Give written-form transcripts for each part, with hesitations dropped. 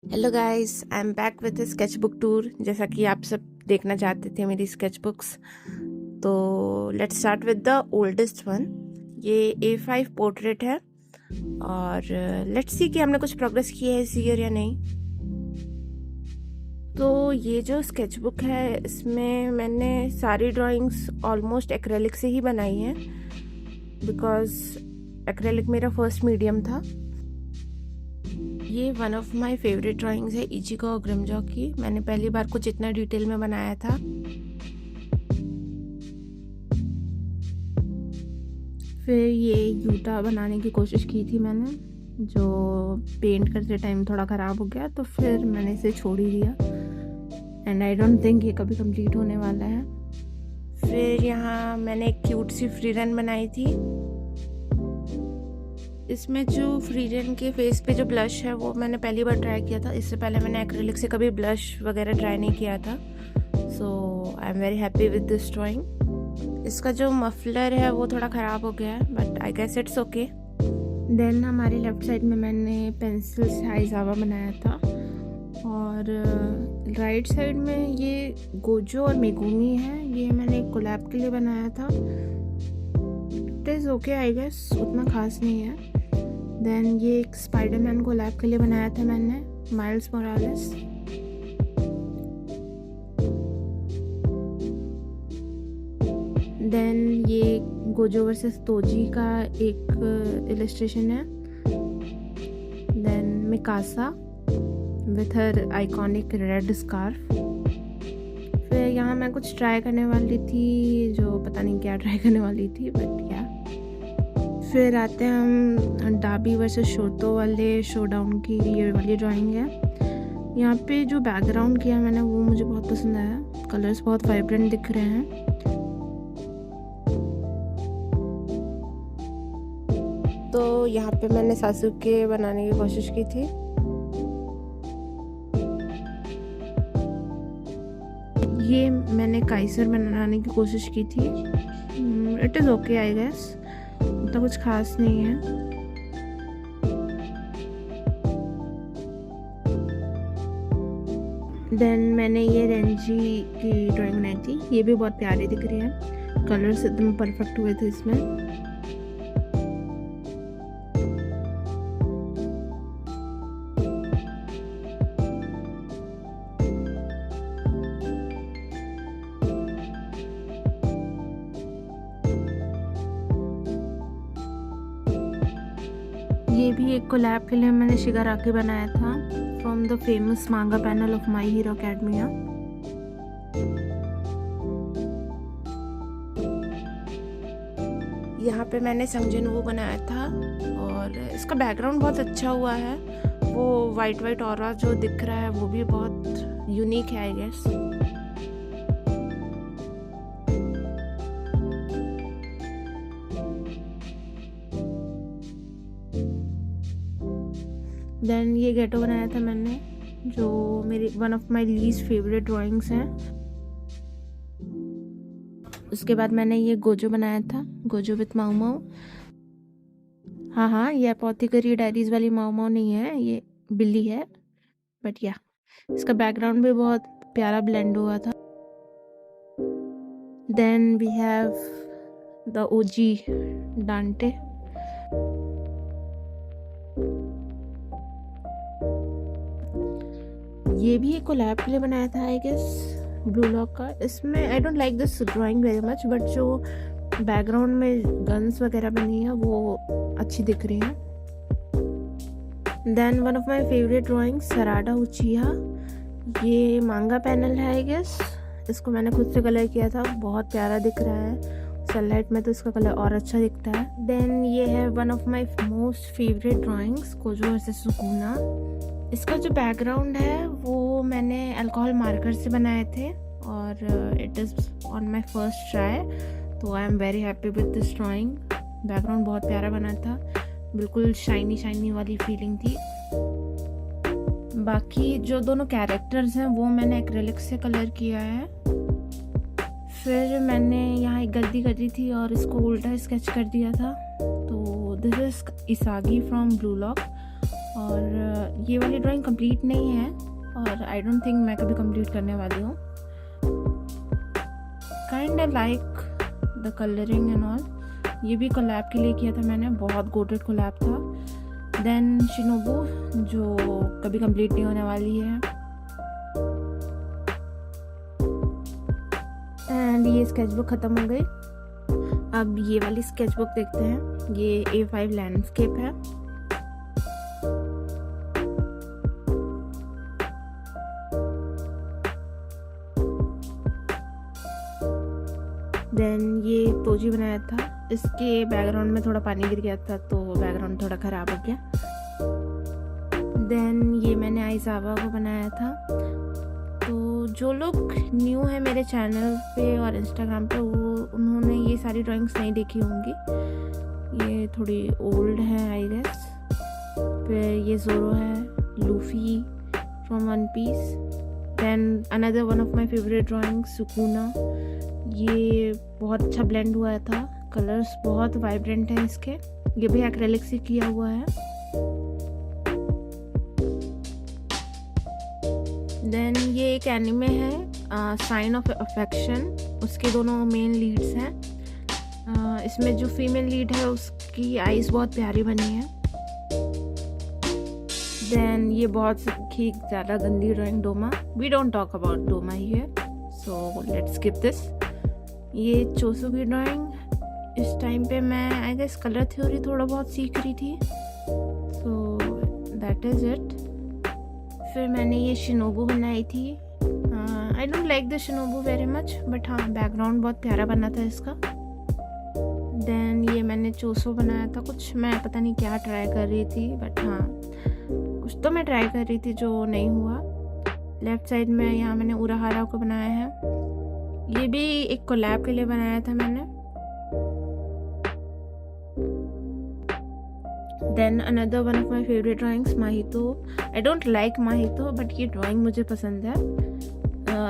Hello guys, I am back with sketch book tour. जैसा कि आप सब देखना चाहते थे मेरी स्केच बुक्स, तो let's start with the oldest one. ये A5 पोर्ट्रेट है और लेट्स सी कि हमने कुछ प्रोग्रेस की है इस ईयर या नहीं। तो ये जो स्केच बुक है इसमें मैंने सारी ड्राइंग्स ऑलमोस्ट एक्रेलिक से ही बनाई हैं, बिकॉज एक्रेलिक मेरा फर्स्ट मीडियम था। ये one of my favourite drawings है इचिको और ग्रिमजो की। मैंने पहली बार कुछ इतना डिटेल में बनाया था। फिर ये यूटा बनाने की कोशिश की थी मैंने, जो पेंट करते टाइम थोड़ा ख़राब हो गया, तो फिर मैंने इसे छोड़ ही दिया एंड आई डोंट थिंक ये कभी कंप्लीट होने वाला है। फिर यहाँ मैंने एक क्यूट सी फ्री रन बनाई थी। इसमें जो फ्री रन के फेस पे जो ब्लश है वो मैंने पहली बार ट्राई किया था। इससे पहले मैंने एक्रिलिक से कभी ब्लश वगैरह ट्राई नहीं किया था। So I am very happy with this drawing. इसका जो मफलर है वो थोड़ा ख़राब हो गया है, but I guess it's okay. Then हमारी लेफ्ट साइड में मैंने पेंसिल से आइजावा बनाया था, और राइट साइड में ये गोजो और मेगुमी है। ये मैंने एक कोलैब के लिए बनाया था। It is okay I guess, उतना खास नहीं है। देन ये एक स्पाइडरमैन कोलैब के लिए बनाया था मैंने, माइल्स मोरालेस। देन ये गोजो वर्सेस तोजी का एक इलस्ट्रेशन है। Then Mikasa with her iconic red scarf. फिर यहाँ मैं कुछ ट्राई करने वाली थी, जो पता नहीं क्या ट्राई करने वाली थी, बट या। फिर आते हैं हम डाबी वर्सेस शोतो वाले शोडाउन की ये वाली ड्राइंग है। यहाँ पे जो बैकग्राउंड किया मैंने वो मुझे बहुत पसंद आया। कलर्स बहुत वाइब्रेंट दिख रहे हैं। तो यहाँ पे मैंने सासुके बनाने की कोशिश की थी। ये मैंने काइसर बनाने की कोशिश की थी। It is okay I guess, उतना कुछ खास नहीं है। देन मैंने ये रेंजी की ड्राइंग बनाई थी। ये भी बहुत प्यारी दिख रही है, कलर्स एकदम परफेक्ट हुए थे इसमें। ये भी एक कोलैब के लिए मैंने शिगाराकी बनाया था, फ्रॉम द फेमस मांगा panel of my hero academia. यहाँ पे मैंने संगजिन बनाया था, और इसका बैकग्राउंड बहुत अच्छा हुआ है। वो वाइट वाइट ऑरा जो दिख रहा है वो भी बहुत यूनिक है आई गेस। देन ये गेटो बनाया था मैंने, जो मेरी one of my least favourite drawings हैं। उसके बाद मैंने ये गोजो बनाया था, गोजो विथ माऊ माऊ। हाँ, ये अपोथिकरी डायरीज वाली माऊ माऊ नहीं है, ये बिल्ली है, बट या इसका बैकग्राउंड भी बहुत प्यारा ब्लेंड हुआ था। Then we have the OG Dante. ये भी एक कोलैब के लिए बनाया था आई गेस, ब्लू लॉक का। इसमें I don't like this drawing very much, but जो बैकग्राउंड में गन्स वगैरह बनी है वो अच्छी दिख रही है। Then one of my favourite drawing Sarada Uchiha. ये मांगा पैनल है आई गेस। इसको मैंने खुद से कलर किया था, बहुत प्यारा दिख रहा है सनलाइट में, तो इसका कलर और अच्छा दिखता है। देन ये है one of my most favourite drawings, Kojo versus Sukuna. इसका जो बैकग्राउंड है वो मैंने अल्कोहल मार्कर से बनाए थे, और it is on my first try, तो I am very happy with this drawing. Background बहुत प्यारा बना था, बिल्कुल शाइनी शाइनी वाली फीलिंग थी। बाकी जो दोनों कैरेक्टर्स हैं वो मैंने एक्रेलिक से कलर किया है। फिर मैंने यहाँ एक गलती कर दी थी और इसको उल्टा स्केच कर दिया था। तो this is इसागी from blue lock, और ये वाली ड्राइंग कंप्लीट नहीं है और आई डोंट थिंक मैं कभी कंप्लीट करने वाली हूँ। Kind I like the colouring and all. ये भी कोलैब के लिए किया था मैंने, बहुत गोटेड कोलैब था। देन शिनोबू जो कभी कंप्लीट नहीं होने वाली है। एंड ये स्केचबुक ख़त्म हो गई। अब ये वाली स्केचबुक देखते हैं। ये A5 लैंडस्केप है। देन ये तोजी बनाया था। इसके बैकग्राउंड में थोड़ा पानी गिर गया था तो बैकग्राउंड थोड़ा ख़राब हो गया। देन ये मैंने आइज़ावा को बनाया था। तो जो लोग न्यू है मेरे चैनल पे और इंस्टाग्राम पे उन्होंने ये सारी ड्राइंग्स नहीं देखी होंगी। ये थोड़ी ओल्ड है आई गेस। फिर ये ज़ोरो है, Luffy from One Piece. Then another one of my favourite drawing Sukuna. ये बहुत अच्छा ब्लेंड हुआ था, कलर्स बहुत वाइब्रेंट हैं इसके। ये भी एक्रेलिक से किया हुआ है। देन ये एक एनिमे है साइन ऑफ अफेक्शन। उसके दोनों मेन लीड्स हैं। इसमें जो फीमेल लीड है उसकी आईज बहुत प्यारी बनी है। देन ये बहुत ही ज़्यादा गंदी drawing Doma. We don't talk about Doma here, so let's skip this. ये चोसू की ड्राइंग। इस टाइम पे मैं आई गेस कलर थ्योरी थोड़ा बहुत सीख रही थी, सो दैट इज़ इट। फिर मैंने ये शिनोबू बनाई थी। आई don't like the Shinobu very much, but हाँ बैकग्राउंड बहुत प्यारा बना था इसका। देन ये मैंने चोसो बनाया था। कुछ मैं पता नहीं क्या ट्राई कर रही थी, बट हाँ कुछ तो मैं ट्राई कर रही थी जो नहीं हुआ। लेफ्ट साइड में यहाँ मैंने उराहारा को बनाया है। ये भी एक कोलैब के लिए बनाया था मैंने। Then another one of my favourite drawings Mahito. I don't like Mahito, but ये ड्राइंग मुझे पसंद है।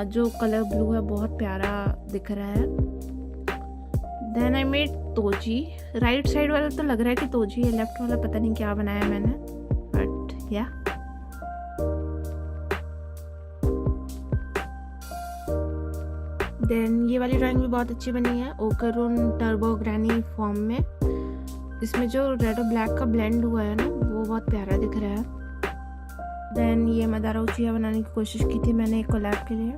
जो कलर ब्लू है बहुत प्यारा दिख रहा है। Then I made Toji. Right side वाला तो लग रहा है कि तोजी है, लेफ्ट वाला पता नहीं क्या बनाया मैंने, बट या देन ये वाली ड्राइंग भी बहुत अच्छी बनी है, ओकरुन टर्बो ग्रैनी फॉर्म में। इसमें जो रेड और ब्लैक का ब्लेंड हुआ है ना, वो बहुत प्यारा दिख रहा है। देन ये मदारा उचिया बनाने की कोशिश की थी मैंने एक कोलैब के लिए।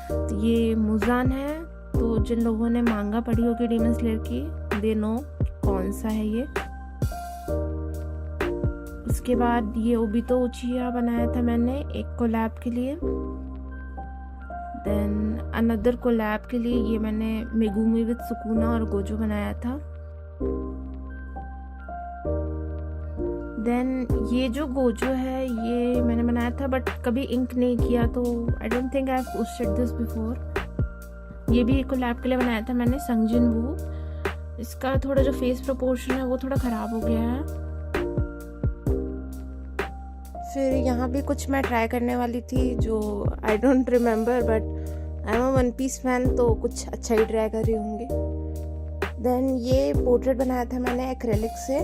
तो ये मुजान है। तो जिन लोगों ने मांगा पढ़ी होगी डीमन स्लेयर की, दे नो कौन सा है ये। उसके बाद ये ओबितो उचिया बनाया था मैंने एक कोलैब के लिए। देन अनदर कोलैब के लिए ये मैंने मेगुमी विद सुकूना और गोजो बनाया था। देन ये जो गोजो है ये मैंने बनाया था बट कभी इंक नहीं किया, तो I don't think I have posted this before. ये भी एक कोलैब के लिए बनाया था मैंने, संगजिन वू। इसका थोड़ा जो फेस प्रोपोर्शन है वो थोड़ा ख़राब हो गया है। फिर यहाँ भी कुछ मैं ट्राई करने वाली थी जो I don't remember, but I am a One Piece fan, तो कुछ अच्छा ही ट्राई कर रही होंगी। देन ये पोर्ट्रेट बनाया था मैंने एक्रेलिक से,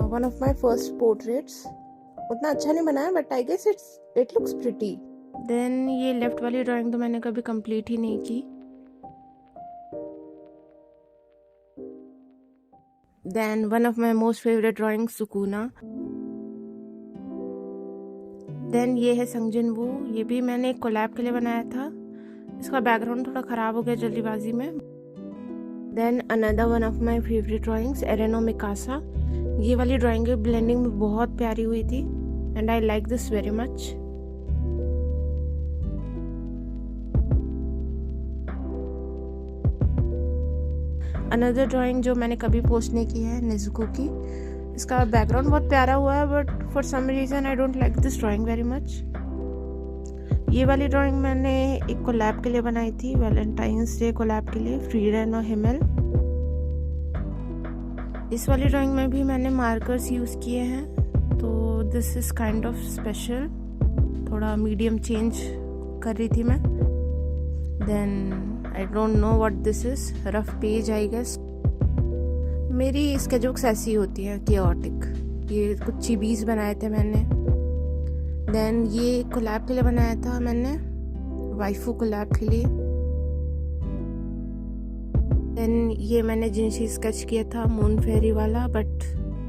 one of my first portraits. उतना अच्छा नहीं बनाया but I guess it looks pretty. Then ये लेफ्ट वाली ड्राइंग तो मैंने कभी कंप्लीट ही नहीं की। Then one of my most favourite drawing Sukuna. Then ये है संगजिन वू। ये भी मैंने एक कोलैब के लिए बनाया था। इसका बैकग्राउंड थोड़ा ख़राब हो गया जल्दीबाजी में। Then another one of my favourite drawings Eren Mikasa. ये वाली ड्राइंग ब्लेंडिंग में बहुत प्यारी हुई थी and I like this very much. Another drawing जो मैंने कभी पोस्ट नहीं की है नेजुको की। इसका बैकग्राउंड बहुत प्यारा हुआ है but for some reason I don't like this drawing very much. ये वाली ड्राइंग मैंने एक कोलैब के लिए बनाई थी, वैलेंटाइंस डे कोलैब के लिए, फ्रीडन और हिमेल। इस वाली ड्राइंग में भी मैंने मार्कर्स यूज़ किए हैं, तो this is kind of special. थोड़ा मीडियम चेंज कर रही थी मैं। Then I don't know what this is, rough page I guess. मेरी स्केचबुक्स ऐसी होती हैं, केओटिक। ये कुछ चिबीज बनाए थे मैंने। देन ये कोलैब के लिए बनाया था मैंने, वाइफू कोलैब के लिए। देन ये मैंने जिनसी स्केच किया था मून फेरी वाला, बट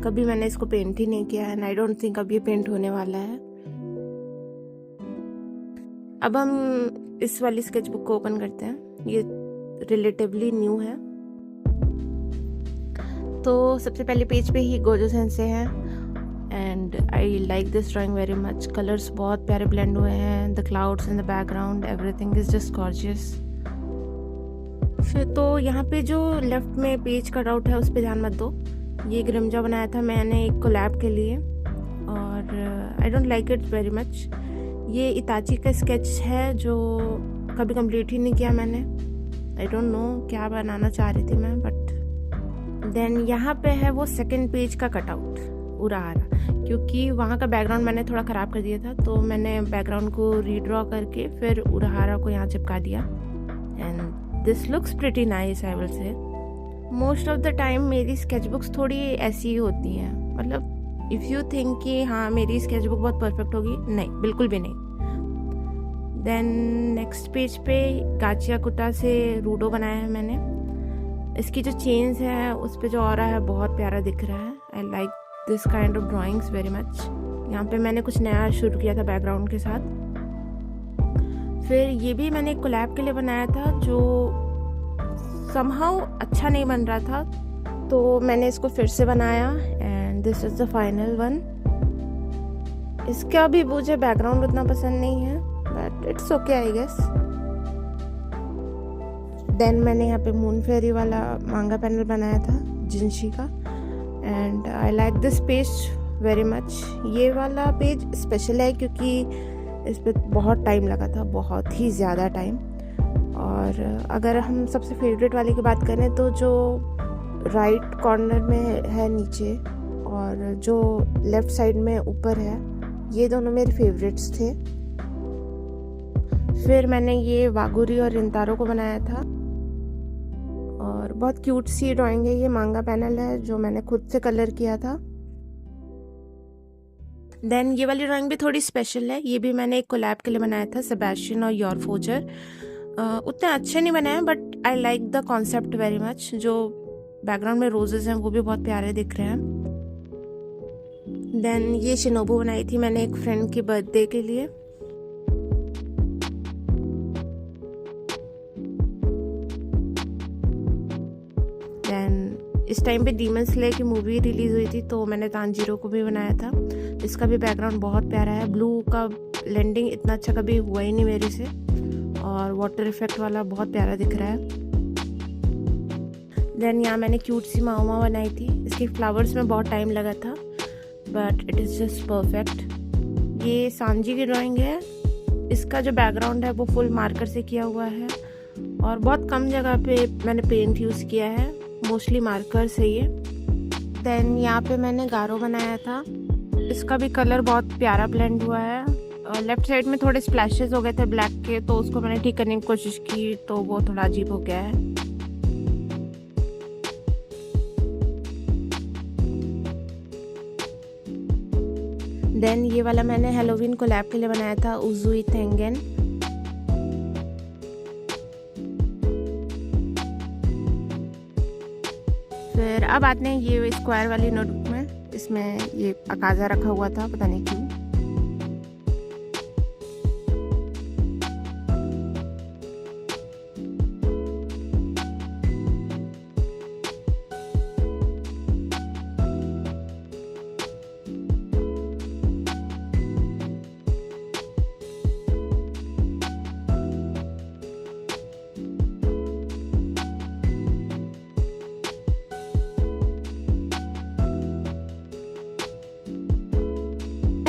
कभी मैंने इसको पेंट ही नहीं किया है, एंड आई डोंट थिंक अब ये पेंट होने वाला है। अब हम इस वाली स्केच बुक को ओपन करते हैं। ये रिलेटिवली न्यू है। तो सबसे पहले पेज पे ही गोजो सेंसे है, and I like this drawing very much. Colours बहुत प्यारे ब्लेंड हुए हैं, the clouds in the background, everything is just gorgeous. फिर तो यहाँ पे जो लेफ्ट में पेज कट आउट है उस पर ध्यान मत दो। ये ग्रिमजा बनाया था मैंने एक कोलैब के लिए, और आई don't like it very much. ये इताची का स्केच है जो कभी कंप्लीट ही नहीं किया मैंने। आई डोंट नो क्या बनाना चाह रही थी मैं, बट देन यहाँ पे है वो सेकंड पेज का कटआउट उराहारा, क्योंकि वहाँ का बैकग्राउंड मैंने थोड़ा ख़राब कर दिया था, तो मैंने बैकग्राउंड को रीड्रॉ करके फिर उराहारा को यहाँ चिपका दिया, and this looks pretty nice I will say. Most of the time मेरी स्केच बुक्स थोड़ी ऐसी ही होती हैं, मतलब इफ़ यू थिंक कि हाँ मेरी स्केच बुक बहुत परफेक्ट होगी, नहीं, बिल्कुल भी नहीं। देन नेक्स्ट पेज पे गाचिया कुटा से रूडो बनाया है मैंने। इसकी जो चेन्स है उस पे जो ऑरा है बहुत प्यारा दिख रहा है। आई like this kind of drawings very much. यहाँ पे मैंने कुछ नया शुरू किया था बैकग्राउंड के साथ। फिर ये भी मैंने एक कोलैब के लिए बनाया था जो समहाउ अच्छा नहीं बन रहा था, तो मैंने इसको फिर से बनाया, and this is the final one. इसका भी मुझे बैकग्राउंड उतना पसंद नहीं है, but it's okay I guess. Then मैंने यहाँ पे मून फेरी वाला मांगा पैनल बनाया था जिनशी का, and I like this page very much. ये वाला पेज स्पेशल है क्योंकि इस पर बहुत टाइम लगा था, बहुत ही ज़्यादा टाइम। और अगर हम सबसे फेवरेट वाले की बात करें तो जो राइट कॉर्नर में है नीचे और जो लेफ़्ट साइड में ऊपर है, ये दोनों मेरे फेवरेट्स थे। फिर मैंने ये वागुरी और रिंतारो को बनाया था, और बहुत क्यूट सी ड्राइंग है। ये मांगा पैनल है जो मैंने खुद से कलर किया था। देन ये वाली ड्राइंग भी थोड़ी स्पेशल है। ये भी मैंने एक कोलैब के लिए बनाया था, सेबेस्टियन और योर फोजर। उतने अच्छे नहीं बनाए, but I like the concept very much. जो बैकग्राउंड में रोजेस हैं वो भी बहुत प्यारे दिख रहे हैं। देन ये शिनोबू बनाई थी मैंने एक फ्रेंड की बर्थडे के लिए। इस टाइम पे डीमन स्लेयर की मूवी रिलीज़ हुई थी, तो मैंने तांजीरो को भी बनाया था। इसका भी बैकग्राउंड बहुत प्यारा है। ब्लू का ब्लेंडिंग इतना अच्छा कभी हुआ ही नहीं मेरे से, और वाटर इफेक्ट वाला बहुत प्यारा दिख रहा है। देन यहाँ मैंने क्यूट सी माओमा बनाई थी। इसके फ्लावर्स में बहुत टाइम लगा था, but it is just perfect. ये सांजी की ड्राइंग है। इसका जो बैकग्राउंड है वो फुल मार्कर से किया हुआ है, और बहुत कम जगह पे मैंने पेंट यूज़ किया है, मोस्टली मार्कर से ये। देन यहाँ पे मैंने गारो बनाया था। इसका भी कलर बहुत प्यारा ब्लेंड हुआ है। लेफ्ट साइड में थोड़े स्प्लैशेस हो गए थे ब्लैक के, तो उसको मैंने ठीक करने की कोशिश की, तो वो थोड़ा अजीब हो गया है। देन ये वाला मैंने हेलोवीन कोलैब के लिए बनाया था, उजुई थेंगेन। फिर अब आते हैं ये स्क्वायर वाली नोटबुक में। इसमें ये अकाजा रखा हुआ था, पता नहीं क्यों।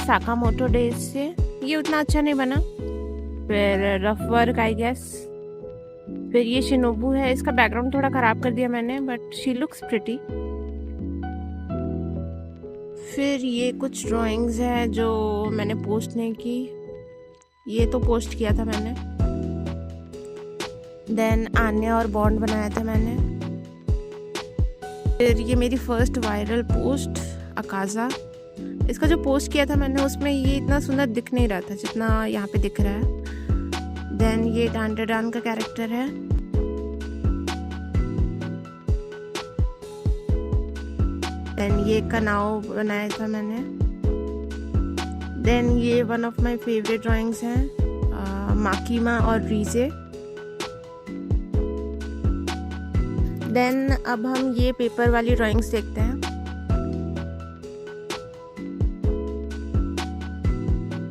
साकामोटो डेज से ये उतना अच्छा नहीं बना। फिर रफ वर्क आई गेस। फिर ये शिनोबू है। इसका बैकग्राउंड थोड़ा ख़राब कर दिया मैंने, बट शी लुक्स प्रिटी। फिर ये कुछ ड्राइंग्स हैं जो मैंने पोस्ट नहीं की, ये तो पोस्ट किया था मैंने। देन आन्या और बॉन्ड बनाया था मैंने। फिर ये मेरी फर्स्ट वायरल पोस्ट अकाजा, इसका जो पोस्ट किया था मैंने उसमें ये इतना सुंदर दिख नहीं रहा था जितना यहाँ पे दिख रहा है। देन ये डान का कैरेक्टर है। देन ये कनाव बनाया था मैंने। देन ये one of my favourite drawings हैं, माकीमा और रीजे। देन अब हम ये पेपर वाली ड्राइंग्स देखते हैं।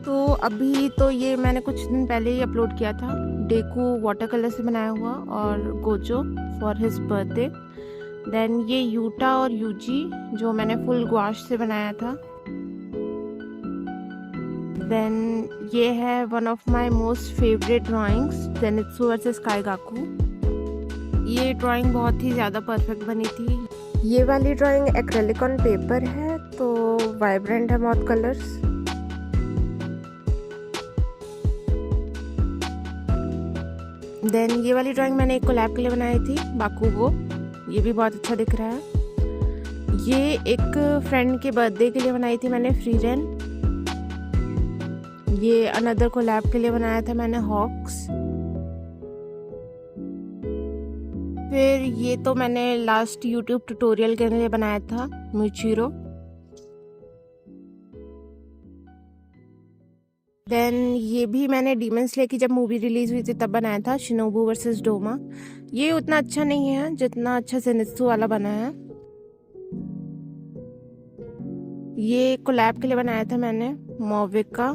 तो अभी तो ये मैंने कुछ दिन पहले ही अपलोड किया था, डेकू वाटर कलर से बनाया हुआ और Gojo for his birthday. Then ये यूटा और यूजी जो मैंने फुल गुआश से बनाया था। देन ये है one of my most favourite drawings, Zenitsu versus Kaigaku. ये ड्राइंग बहुत ही ज़्यादा परफेक्ट बनी थी। ये वाली ड्राइंग एक्रेलिक ऑन पेपर है, तो वाइब्रेंट है बहुत कलर्स। देन ये वाली ड्राइंग मैंने एक कोलैब के लिए बनाई थी, बाकुगो। ये भी बहुत अच्छा दिख रहा है। ये एक फ्रेंड के बर्थडे के लिए बनाई थी मैंने, फ्रीरेन। ये अनदर कोलैब के लिए बनाया था मैंने, हॉक्स। फिर ये तो मैंने लास्ट यूट्यूब ट्यूटोरियल के लिए बनाया था, मिचिरो। देन ये भी मैंने डीमन स्लेयर की जब मूवी रिलीज हुई थी तब बनाया था, शिनोबू वर्सेस डोमा। ये उतना अच्छा नहीं है जितना अच्छा जेनित्सु वाला बना है। ये कोलैब के लिए बनाया था मैंने, मोविका।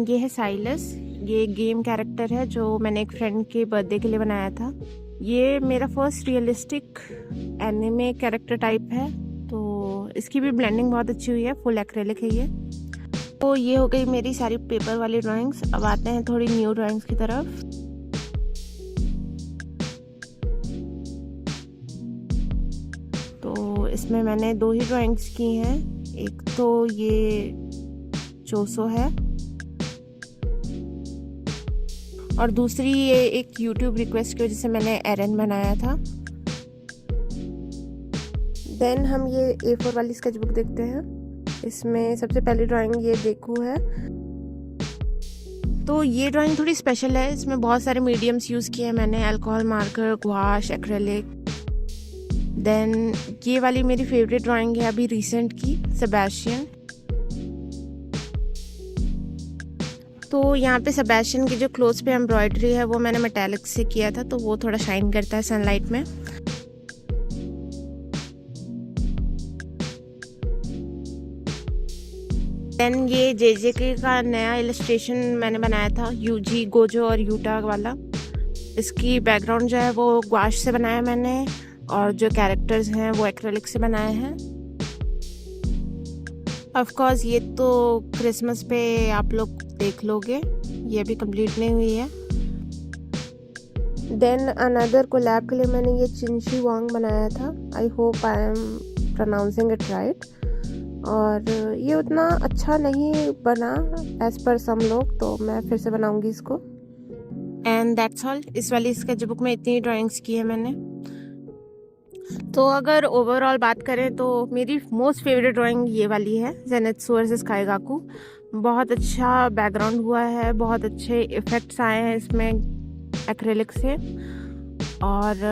ये है साइलस। ये गेम कैरेक्टर है जो मैंने एक फ्रेंड के बर्थडे के लिए बनाया था। ये मेरा first realistic anime character type है, तो इसकी भी ब्लेंडिंग बहुत अच्छी हुई है, फुल एक्रेलिक है ये। तो ये हो गई मेरी सारी पेपर वाली ड्राइंग्स। अब आते हैं थोड़ी न्यू ड्राइंग्स की तरफ। तो इसमें मैंने 2 ही ड्राइंग्स की हैं। एक तो ये चोसो है और दूसरी ये एक यूट्यूब रिक्वेस्ट की वजह से मैंने एरन बनाया था। देन हम ये A4 वाली स्केचबुक देखते हैं। इसमें सबसे पहली ड्राइंग ये डेकू है। तो ये ड्राइंग थोड़ी स्पेशल है, इसमें बहुत सारे मीडियम्स यूज़ किए हैं मैंने, alcohol marker, gouache, acrylic. Then ये वाली मेरी फेवरेट ड्राइंग है अभी रिसेंट की, सेबेस्टियन। तो यहाँ पे सेबेस्टियन की जो क्लोथ्स पे एम्ब्रॉयडरी है वो मैंने मेटालिक से किया था, तो वो थोड़ा शाइन करता है सनलाइट में। देन ये जेजेके का नया इलस्ट्रेशन मैंने बनाया था, यूजी, गोजो और यूटा वाला। इसकी बैकग्राउंड जो है वो गुआश से बनाया मैंने और जो कैरेक्टर्स हैं वो एक्रेलिक से बनाए हैं। ऑफ कोर्स ये तो क्रिसमस पे आप लोग देख लोगे, ये अभी कंप्लीट नहीं हुई है। देन अनदर कोलैब के लिए मैंने ये चिंशी वांग बनाया था। I hope I am pronouncing it right. और ये उतना अच्छा नहीं बना एज पर सम लोग, तो मैं फिर से बनाऊंगी इसको। And that's all. इस वाली स्केचबुक में इतनी ड्राइंग्स की है मैंने। तो अगर ओवरऑल बात करें तो मेरी मोस्ट फेवरेट ड्राइंग ये वाली है, जेनित्सु वर्सेस काइगाकू। बहुत अच्छा बैकग्राउंड हुआ है, बहुत अच्छे इफ़ेक्ट्स आए हैं इसमें एक्रेलिक से। और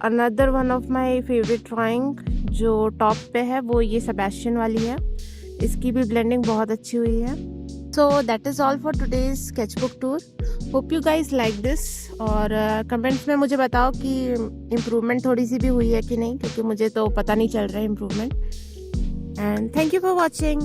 another one of my favourite drawing जो टॉप पे है वो ये सेबेस्टियन वाली है। इसकी भी ब्लेंडिंग बहुत अच्छी हुई है। So that is all for today's sketchbook tour. Hope you guys like this. और कमेंट्स में मुझे बताओ कि इम्प्रूवमेंट थोड़ी सी भी हुई है कि नहीं, क्योंकि मुझे तो पता नहीं चल रहा है improvement. And thank you for watching.